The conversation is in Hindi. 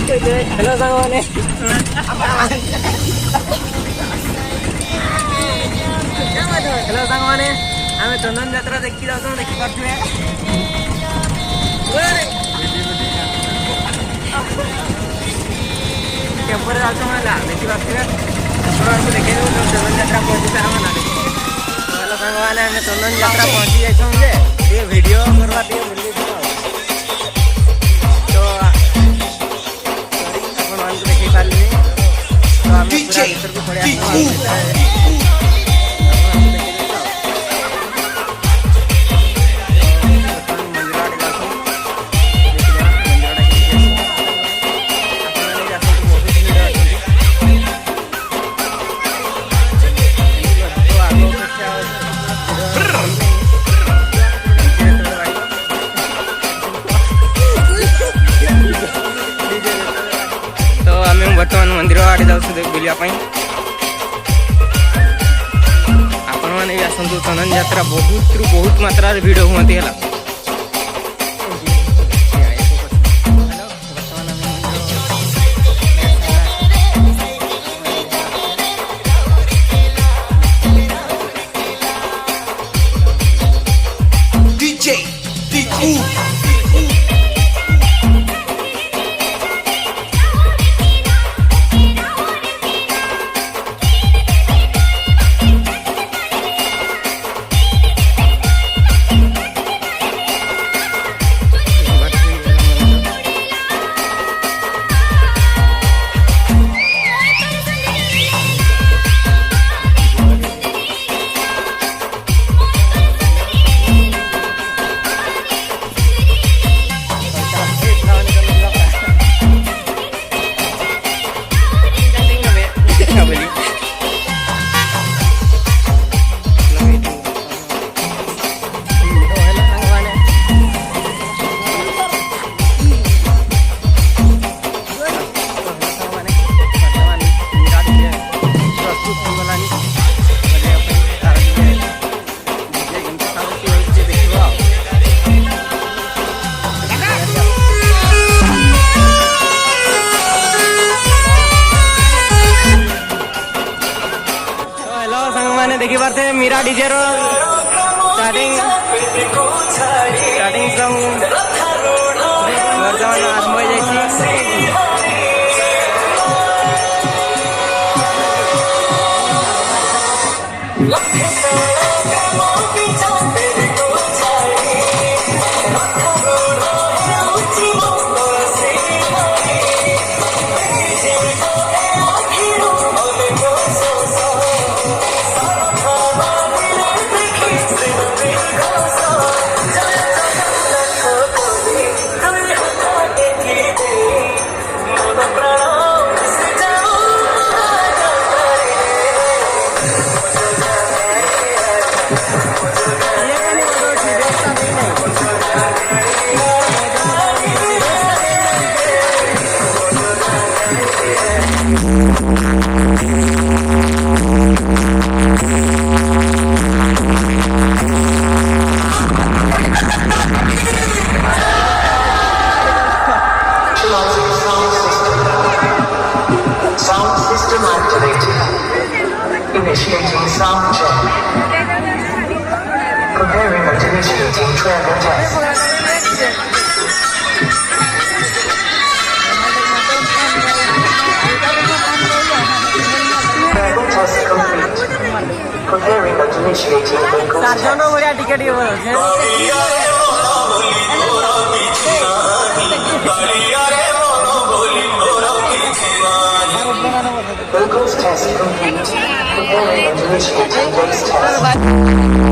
हेलो साଙ୍ଗमाने हेलो साଙ୍ଗमाने आमे चंदन यात्रा देखि जाऊ देखि पाथुए केपर जाऊ मला देखि पाथुए आपण देखि चंदन यात्रा पहुंची सारा ना हेलो साଙ୍ଗमाने आमे चंदन यात्रा पहुंची जाइछौ जे ये वीडियो करवा के मिली तो आपण मान देखि पाली तो आमे पूरा भीतर को पड़े बर्तमान मंदिर आड़े जाऊँ बुलिया आपण मैंने भी आसतु चंदन यात्रा बहुत मात्रा भिड़ हुई है देखी पारे मीरा डीजे रो स्टार्टिंग सॉन्ग वर्तमान आरंभ हो Initiating sound check. Preparing and initiating travel test. Travel test complete. Preparing and initiating vehicle test. Vehicles test complete. Preparing and initiating base test.